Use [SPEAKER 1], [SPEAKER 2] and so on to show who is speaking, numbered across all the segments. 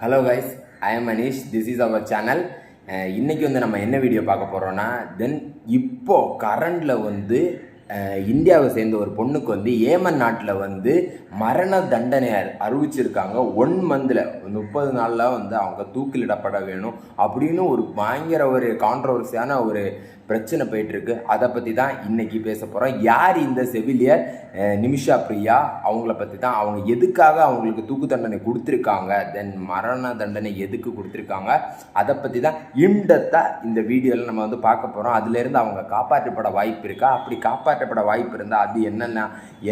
[SPEAKER 1] Hello guys, I am Aneesh. This is our channel. இன்றைக்கி நம்ம என்ன வீடியோ பார்க்க போகிறோன்னா, இப்போது கரண்டில் இந்தியாவை சேர்ந்த ஒரு பொண்ணுக்கு ஏமன் நாட்டில் மரண தண்டனை அறிவிச்சிருக்காங்க. 1 மந்தில் 30 நாளில் அவங்க தூக்கிலிடப்பட வேணும் அப்படின்னு ஒரு பயங்கர ஒரு கான்ட்ரவர்சியான ஒரு பிரச்சனை போயிட்டுருக்கு. அதை பற்றி தான் இன்றைக்கி பேச போகிறோம். யார் இந்த செவிலியர் நிமிஷா பிரியா, அவங்கள பற்றி தான், அவங்க எதுக்காக அவங்களுக்கு தூக்கு தண்டனை கொடுத்துருக்காங்க, மரண தண்டனை எதுக்கு கொடுத்துருக்காங்க, அதை பற்றி தான் இன்டெப்த்தாக இந்த வீடியோவில் நம்ம பார்க்க போகிறோம். அதுலேருந்து அவங்க காப்பாற்றப்பட வாய்ப்பு இருக்கா, அப்படி காப்பாற்றப்பட வாய்ப்பு இருந்தால் அது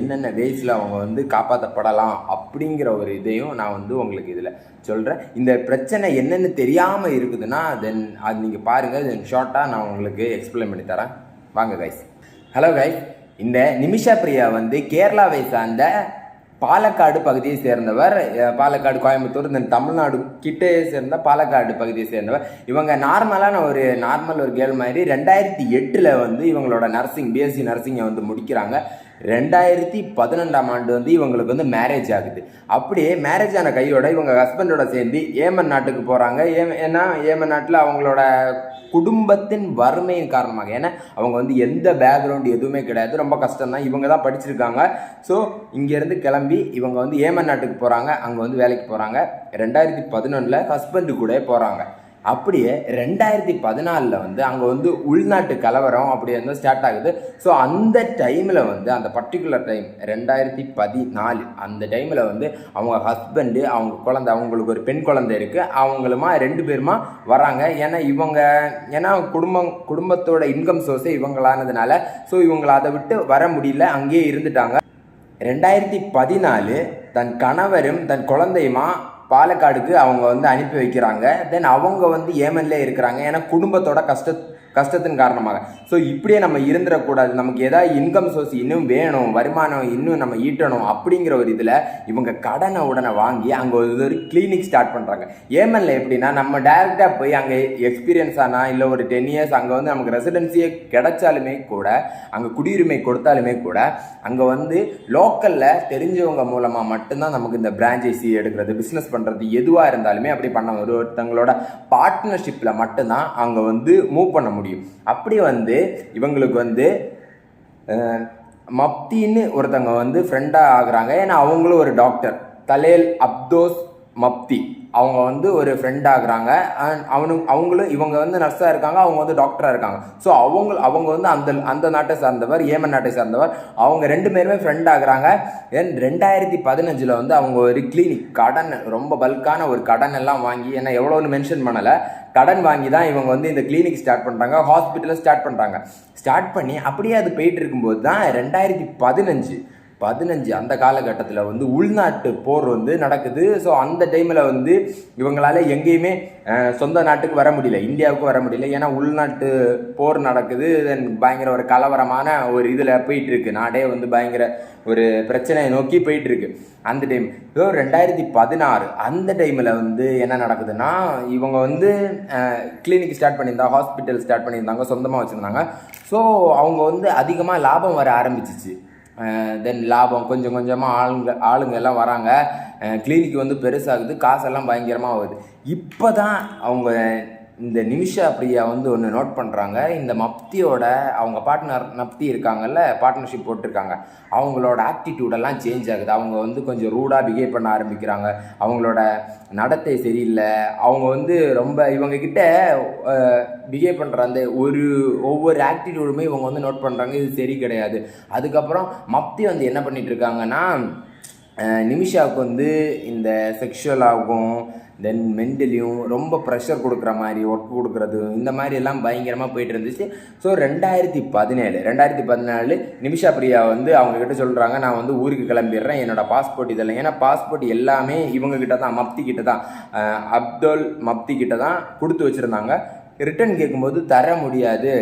[SPEAKER 1] என்னென்ன வேஸில் அவங்க காப்பாற்றப்படலாம் அப்படிங்கிற ஒரு இதையும் நான் உங்களுக்கு இதில் சொல்கிறேன். இந்த பிரச்சனை என்னென்னு தெரியாமல் இருக்குதுன்னா அது நீங்கள் பாருங்கள். ஷார்ட்டாக நான் உங்களுக்கு எக்ஸ்பிளைன் பண்ணி தரேன். வாங்க கைஸ். ஹலோ கைஸ், இந்த நிமிஷா பிரியா கேரளாவை சார்ந்த பாலக்காடு பகுதியை சேர்ந்தவர். பாலக்காடு, கோயம்புத்தூர், இந்த தமிழ்நாடு கிட்டே சேர்ந்த பாலக்காடு பகுதியை சேர்ந்தவர். இவங்க நார்மலான ஒரு கேர்ள் மாதிரி 2008 இவங்களோட நர்சிங், பிஎஸ்சி நர்சிங்கை முடிக்கிறாங்க. 2012ஆம் ஆண்டு இவங்களுக்கு மேரேஜ் ஆகுது. அப்படியே மேரேஜ் ஆன கையோட இவங்க ஹஸ்பண்டோட சேர்ந்து ஏமன் நாட்டுக்கு போகிறாங்க. ஏன்னா ஏமன் நாட்டில் அவங்களோட குடும்பத்தின் வறுமையின் காரணமாக, ஏன்னா அவங்க எந்த பேக்ரவுண்ட் எதுவுமே கிடையாது, ரொம்ப கஷ்டம்தான். இவங்க தான் படிச்சிருக்காங்க. ஸோ இங்கேருந்து கிளம்பி இவங்க ஏமன் நாட்டுக்கு போகிறாங்க. அங்கே வேலைக்கு போகிறாங்க. 2011 ஹஸ்பண்டு கூட போகிறாங்க. அப்படியே 2014 அங்கே உள்நாட்டு கலவரம் அப்படி ஸ்டார்ட் ஆகுது. ஸோ அந்த டைமில் அந்த பர்டிகுலர் டைம் 2014 அந்த டைமில் அவங்க ஹஸ்பண்டு, அவங்க குழந்தை, அவங்களுக்கு ஒரு பெண் குழந்தை இருக்குது, அவங்களுமா 2 பேருமா வராங்க. ஏன்னா குடும்பத்தோட இன்கம் சோர்ஸே இவங்களானதுனால ஸோ இவங்களை அதை விட்டு வர முடியல, அங்கேயே இருந்துட்டாங்க. 2014 தன் கணவரும் தன் குழந்தையுமா பாலக்காடுக்கு அவங்க அனுப்பி வைக்கிறாங்க. அவங்க ஏமன்ல இருக்கிறாங்க. ஏன்னா குடும்பத்தோட கஷ்டத்தின் காரணமாக. ஸோ இப்படியே நம்ம இருந்துடக்கூடாது, நமக்கு ஏதாவது இன்கம் சோர்ஸ் இன்னும் வேணும், வருமானம் இன்னும் நம்ம ஈட்டணும் அப்படிங்கிற ஒரு இதில் இவங்க கடனை உடனே வாங்கி அங்கே ஒரு கிளினிக் ஸ்டார்ட் பண்ணுறாங்க. ஏமனில் எப்படின்னா, நம்ம டைரெக்டாக போய் அங்கே எக்ஸ்பீரியன்ஸ் ஆனால் இல்லை ஒரு 10 இயர்ஸ் அங்கே நமக்கு ரெசிடென்சியே கிடைச்சாலுமே கூட, அங்கே குடியுரிமை கொடுத்தாலுமே கூட, அங்கே லோக்கலில் தெரிஞ்சவங்க மூலமாக மட்டும்தான் நமக்கு இந்த பிரான்ச்சைசி எடுக்கிறது, பிஸ்னஸ் பண்ணுறது எதுவாக இருந்தாலுமே அப்படி பண்ண ஒருத்தங்களோட பார்ட்னர்ஷிப்பில் மட்டும்தான் அங்கே மூவ் பண்ண முடியும். அப்படி இவங்களுக்கு மப்தின்னு ஒருத்தவங்க ஃப்ரெண்டாக ஆகுறாங்க. ஏன்னா அவங்களும் ஒரு டாக்டர், தலேல் அப்தோஸ் மப்தி, அவங்க ஒரு ஃப்ரெண்ட் ஆகுறாங்க. அவங்களும் இவங்க நர்ஸாக இருக்காங்க, அவங்க டாக்டராக இருக்காங்க. ஸோ அவங்க அந்த நாட்டை சார்ந்தவர், ஏமன் நாட்டை சார்ந்தவர். அவங்க 2 பேருமே ஃப்ரெண்ட் ஆகுறாங்க. 2015 அவங்க ஒரு கிளினிக் கடன், ரொம்ப பல்கான ஒரு கடன் எல்லாம் வாங்கி, ஏன்னா எவ்வளோன்னு மென்ஷன் பண்ணலை, கடன் வாங்கி தான் இவங்க இந்த கிளினிக் ஸ்டார்ட் பண்ணுறாங்க, ஹாஸ்பிட்டலை ஸ்டார்ட் பண்ணுறாங்க. ஸ்டார்ட் பண்ணி அப்படியே அது போயிட்டு இருக்கும்போது தான் 2015 அந்த காலகட்டத்தில் உள்நாட்டு போர் நடக்குது. ஸோ அந்த டைமில் இவங்களால எங்கேயுமே சொந்த நாட்டுக்கு வர முடியல, இந்தியாவுக்கு வர முடியல. ஏன்னா உள்நாட்டு போர் நடக்குது. பயங்கர ஒரு கலவரமான ஒரு இதில் போயிட்டுருக்கு, நாடே பயங்கர ஒரு பிரச்சனையை நோக்கி போயிட்டுருக்கு. அந்த டைம் 2016 அந்த டைமில் என்ன நடக்குதுன்னா, இவங்க கிளினிக் ஸ்டார்ட் பண்ணியிருந்தாங்க, ஹாஸ்பிட்டல் ஸ்டார்ட் பண்ணியிருந்தாங்க, சொந்தமாக வச்சுருந்தாங்க. ஸோ அவங்க அதிகமாக லாபம் வர ஆரம்பிச்சிச்சு. லாபம் கொஞ்சம் கொஞ்சமாக ஆளுங்க எல்லாம் வராங்க. கிளினிக் பெருசாகுது, காசெல்லாம் பயங்கரமாக ஆகுது. இப்போ தான் அவங்க இந்த நிமிஷா பிரியா ஒன்று நோட் பண்ணுறாங்க. இந்த மப்தியோட அவங்க பார்ட்னர் மப்தி இருக்காங்கல்ல, பார்ட்னர்ஷிப் போட்டிருக்காங்க, அவங்களோட ஆட்டிடியூடெல்லாம் சேஞ்ச் ஆகுது. அவங்க கொஞ்சம் ரூடாக பிஹேவ் பண்ண ஆரம்பிக்கிறாங்க. அவங்களோட நடத்தை சரியில்லை. அவங்க ரொம்ப இவங்கக்கிட்ட பிஹேவ் பண்ணுற அந்த ஒவ்வொரு ஆட்டிடியூடுமே இவங்க நோட் பண்ணுறாங்க, இது சரி கிடையாது. அதுக்கப்புறம் மப்தி என்ன பண்ணிட்டு இருக்காங்கன்னா, நிமிஷாவுக்கு இந்த செக்ஷுவலாகவும் மென்டலியும் ரொம்ப ப்ரெஷர் கொடுக்குற மாதிரி, ஒர்க் கொடுக்குறது, இந்த மாதிரி எல்லாம் பயங்கரமாக போயிட்டு இருந்துச்சு. ஸோ 2017 நிமிஷா பிரியா அவங்கக்கிட்ட சொல்கிறாங்க, நான் ஊருக்கு கிளம்பிடுறேன், என்னோடய பாஸ்போர்ட் இதெல்லாம், ஏன்னா பாஸ்போர்ட் எல்லாமே இவங்கக்கிட்ட தான், மப்தி கிட்ட தான், அப்துல் மப்தி கிட்ட தான் கொடுத்து வச்சுருந்தாங்க. ரிட்டன் கேட்கும்போது தர முடியாது.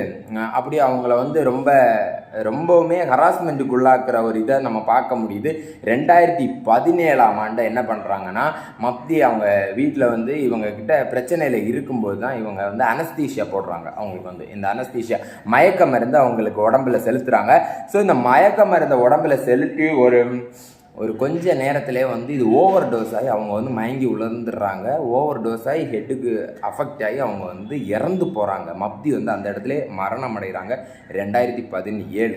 [SPEAKER 1] அப்படி அவங்கள ரொம்பவுமே ஹராஸ்மெண்ட்டுக்குள்ளாக்குற ஒரு இதை நம்ம பார்க்க முடியுது. 2017ஆம் ஆண்டு என்ன பண்ணுறாங்கன்னா, மப்தி அவங்க வீட்டில் இவங்கக்கிட்ட பிரச்சனையில் இருக்கும்போது தான் இவங்க அனஸ்தீஷியா போடுறாங்க. அவங்களுக்கு இந்த அனஸ்தீஷியா மயக்க மருந்து அவங்களுக்கு உடம்புல செலுத்துகிறாங்க. ஸோ இந்த மயக்க மருந்தை உடம்புல செலுத்தி ஒரு ஒரு கொஞ்ச நேரத்திலே வந்து இது ஓவர் டோஸ் ஆகி அவங்க வந்து மயங்கி விழுந்துடுறாங்க. ஓவர் டோஸ் ஆகி ஹெட்டுக்கு அஃபெக்ட் ஆகி அவங்க வந்து இறந்து போகிறாங்க. மப்தி வந்து அந்த இடத்துல மரணம் அடைகிறாங்க 2017.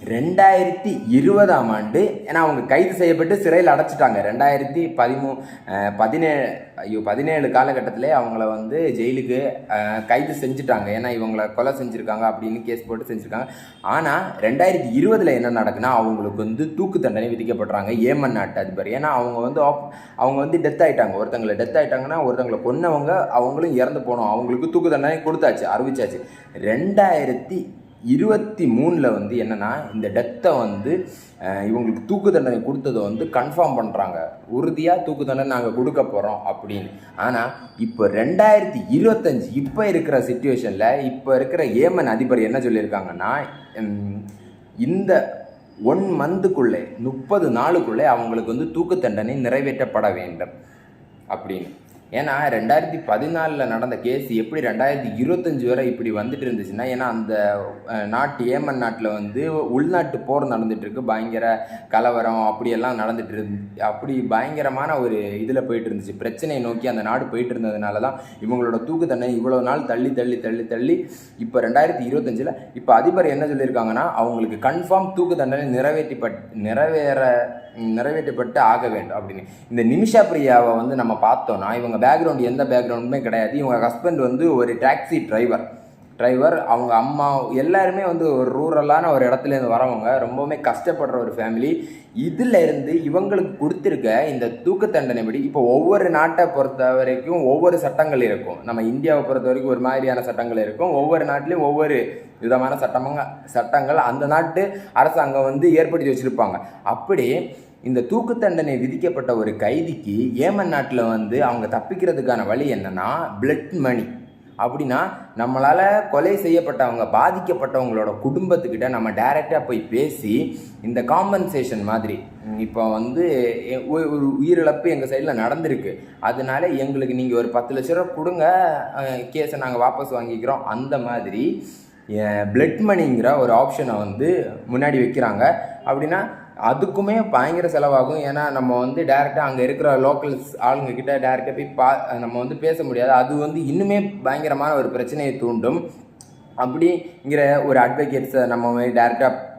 [SPEAKER 1] 2020ஆம் ஆண்டு ஏன்னா அவங்க கைது செய்யப்பட்டு சிறையில் அடைச்சிட்டாங்க. 2017 காலகட்டத்திலே அவங்கள வந்து ஜெயிலுக்கு கைது செஞ்சுட்டாங்க. ஏன்னா இவங்களை கொலை செஞ்சுருக்காங்க அப்படின்னு கேஸ் போட்டு செஞ்சுருக்காங்க. ஆனால் 2020 என்ன நடக்குன்னா அவங்களுக்கு வந்து தூக்கு தண்டனை விதிக்கப்படுறாங்க ஏமன் நாட்டு அதிபர். ஏன்னா அவங்க வந்து டெத் ஆகிட்டாங்க. ஒருத்தங்களை டெத் ஆகிட்டாங்கன்னா ஒருத்தங்களை கொன்னவங்க அவங்களும் இறந்து போனோம். அவங்களுக்கு தூக்கு தண்டனை கொடுத்தாச்சு, அறிவிச்சாச்சு. 2023 வந்து என்னென்னா இந்த டெத்தை வந்து இவங்களுக்கு தூக்கு தண்டனை கொடுத்ததை வந்து கன்ஃபார்ம் பண்ணுறாங்க. உறுதியாக தூக்கு தண்டனை நாங்கள் கொடுக்க போகிறோம் அப்படின்னு. ஆனால் இப்போ 2025 இப்போ இருக்கிற சிச்சுவேஷனில் இப்போ இருக்கிற ஏமன் அதிபர் என்ன சொல்லியிருக்காங்கன்னா இந்த 1 மந்த்துக்குள்ளே 30 நாளுக்குள்ளே அவங்களுக்கு வந்து தூக்கு தண்டனை நிறைவேற்றப்பட வேண்டும் அப்படின்னு. ஏன்னா 2014 நடந்த கேஸ் எப்படி 2025 வரை இப்படி வந்துட்டு இருந்துச்சுன்னா, ஏன்னா அந்த ஏமன் நாட்டில் வந்து உள்நாட்டு போர் நடந்துகிட்ருக்கு, பயங்கர கலவரம் அப்படியெல்லாம் அப்படி பயங்கரமான ஒரு இதில் போயிட்டு இருந்துச்சு. பிரச்சனையை நோக்கி அந்த நாடு போயிட்டு இருந்ததுனால தான் இவங்களோட தூக்கு தண்டனை இவ்வளோ நாள் தள்ளி இப்போ 2025 இப்போ அதிபர் என்ன சொல்லியிருக்காங்கன்னா அவங்களுக்கு கன்ஃபார்ம் தூக்கு தண்டனை நிறைவேற்றப்பட்டு ஆக வேண்டும் அப்படின்னு. இந்த நிமிஷா பிரியாவை வந்து நம்ம பார்த்தோன்னா இவங்க பேக்ரவுண்ட் எந்த பேக்ரவுண்டுமே கிடையாது. இவங்க ஹஸ்பண்ட் வந்து ஒரு டாக்ஸி டிரைவர், அவங்க அம்மா எல்லாருமே வந்து ஒரு ரூரலான ஒரு இடத்துலேருந்து வரவங்க, ரொம்பவுமே கஷ்டப்படுற ஒரு ஃபேமிலி. இதில் இருந்து இவங்களுக்கு கொடுத்துருக்க இந்த தூக்கு தண்டனை படி இப்போ ஒவ்வொரு நாட்டை பொறுத்த வரைக்கும் ஒவ்வொரு சட்டங்கள் இருக்கும். நம்ம இந்தியாவை பொறுத்த வரைக்கும் ஒரு மாதிரியான சட்டங்கள் இருக்கும். ஒவ்வொரு நாட்டிலையும் ஒவ்வொரு விதமான சட்டங்கள் அந்த நாட்டு அரசாங்கம் வந்து ஏற்படுத்தி வச்சுருப்பாங்க. அப்படி இந்த தூக்கு தண்டனை விதிக்கப்பட்ட ஒரு கைதிக்கு ஏமன் நாட்டில் வந்து அவங்க தப்பிக்கிறதுக்கான வழி என்னென்னா பிளட் மணி. அப்படின்னா நம்மளால் கொலை செய்யப்பட்டவங்க பாதிக்கப்பட்டவங்களோட குடும்பத்துக்கிட்ட நம்ம டைரெக்டாக போய் பேசி இந்த காம்பன்சேஷன் மாதிரி, இப்போ வந்து ஒரு உயிரிழப்பு எங்கள் சைடில் நடந்திருக்கு, அதனால எங்களுக்கு நீங்கள் ஒரு 10 லட்ச ரூபா கொடுங்க, கேஸை நாங்கள் வாபஸ் வாங்கிக்கிறோம், அந்த மாதிரி பிளட் மணிங்கிற ஒரு ஆப்ஷனை வந்து முன்னாடி வைக்கிறாங்க. அப்படின்னா அதுக்குமே பயங்கர செலவாகும். ஏன்னா நம்ம வந்து டேரெக்டாக அங்கே இருக்கிற லோக்கல்ஸ் ஆளுங்கக்கிட்ட டேரெக்டாக போய் நம்ம வந்து பேச முடியாது. அது வந்து இன்னுமே பயங்கரமான ஒரு பிரச்சனையை தூண்டும். அப்படிங்கிற ஒரு அட்வொகேட்ஸை நம்ம டேரெக்டாக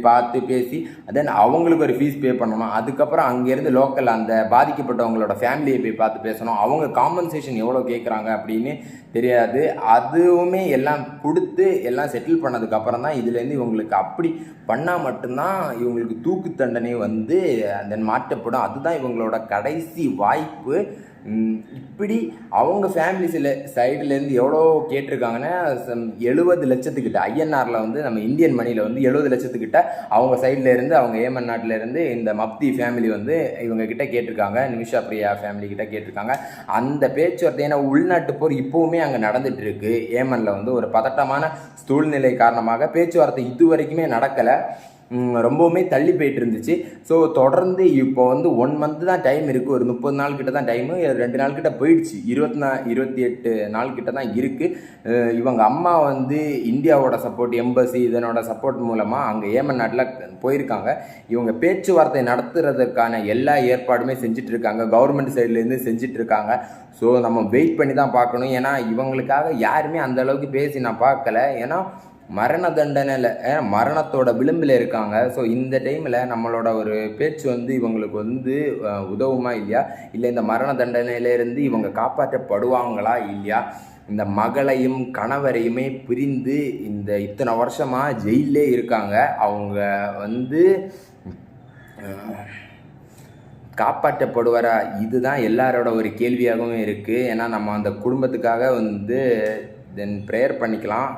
[SPEAKER 1] பார்த்து பேசி தென் அவங்களுக்கு ஒரு ஃபீஸ் பே பண்ணணும். அதுக்கப்புறம் அங்கேருந்து லோக்கல் அந்த பாதிக்கப்பட்டவங்களோட ஃபேமிலியை போய் பார்த்து பேசணும். அவங்க காம்பன்சேஷன் எவ்வளோ கேட்குறாங்க அப்படின்னு தெரியாது. அதுவுமே எல்லாம் கொடுத்து எல்லாம் செட்டில் பண்ணதுக்கப்புறம் தான் இதுலேருந்து இவங்களுக்கு அப்படி பண்ணால் மட்டும்தான் இவங்களுக்கு தூக்கு தண்டனை வந்து தென் மாற்றப்படும். அதுதான் இவங்களோட கடைசி வாய்ப்பு. இப்படி அவங்க ஃபேமிலி சைடுலேருந்து எவ்வளோ கேட்டிருக்காங்கன்னா 70 லட்சத்துக்கிட்ட ஐஎன்ஆரில் வந்து நம்ம இந்தியன் மணியில் வந்து 70 லட்சத்துக்கிட்ட அவங்க சைட்லேருந்து அவங்க ஏமன் நாட்டிலேருந்து இந்த மப்தி ஃபேமிலி வந்து இவங்கக்கிட்ட கேட்டிருக்காங்க. நிமிஷா பிரியா ஃபேமிலி கிட்ட கேட்டிருக்காங்க. அந்த பேச்சுவார்த்தை ஏன்னா உள்நாட்டு போர் இப்போவுமே அங்கே நடந்துட்டு இருக்கு. ஏமனில் வந்து ஒரு பதட்டமான சூழ்நிலை காரணமாக பேச்சுவார்த்தை இது வரைக்குமே நடக்கலை, ரொம்பவுமே தள்ளி போயிட்டு இருந்துச்சு. ஸோ தொடர்ந்து இப்போ வந்து 1 மந்த் தான் டைம் இருக்குது, ஒரு 30 நாள் கிட்ட தான் டைமு, 2 நாள் கிட்ட போயிடுச்சு, 28 நாள் கிட்ட தான் இருக்குது. இவங்க அம்மா வந்து இந்தியாவோட சப்போர்ட், எம்பசி இதனோட சப்போர்ட் மூலமாக அங்கே ஏமன் நாட்டில் போயிருக்காங்க. இவங்க பேச்சுவார்த்தை நடத்துறதுக்கான எல்லா ஏற்பாடுமே செஞ்சுட்டு இருக்காங்க, கவர்மெண்ட் சைட்லேருந்து செஞ்சுட்டு இருக்காங்க. ஸோ நம்ம வெயிட் பண்ணி தான் பார்க்கணும். ஏன்னா இவங்களுக்காக யாருமே அந்த அளவுக்கு பேசி நான் பார்க்கல. ஏன்னா மரண தண்டனையில் மரணத்தோட விளிம்பில் இருக்காங்க. ஸோ இந்த டைமில் நம்மளோட ஒரு பேச்சு வந்து இவங்களுக்கு வந்து உதவுமா இல்லையா, இல்லை இந்த மரண தண்டனையிலேருந்து இவங்க காப்பாற்றப்படுவாங்களா இல்லையா, இந்த மகளையும் கணவரையுமே பிரிந்து இந்த இத்தனை வருஷமாக ஜெயிலே இருக்காங்க, அவங்க வந்து காப்பாற்றப்படுவாரா, இதுதான் எல்லாரோட ஒரு கேள்வியாகவும் இருக்குது. ஏன்னா நம்ம அந்த குடும்பத்துக்காக வந்து தென் ப்ரேயர் பண்ணிக்கலாம்,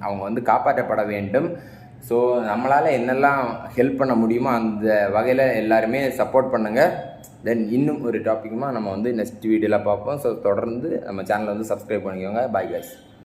[SPEAKER 1] அவங்க வந்து காப்பாற்றப்பட வேண்டும். ஸோ நம்மளால் என்னெல்லாம் ஹெல்ப் பண்ண முடியுமோ அந்த வகையில் எல்லாருமே சப்போர்ட் பண்ணுங்கள். தென் இன்னும் ஒரு டாப்பிக்குமா நம்ம வந்து நெக்ஸ்ட் வீடியோவில் பார்ப்போம். ஸோ தொடர்ந்து நம்ம சேனலை வந்து சப்ஸ்கிரைப் பண்ணிக்கோங்க. Bye guys.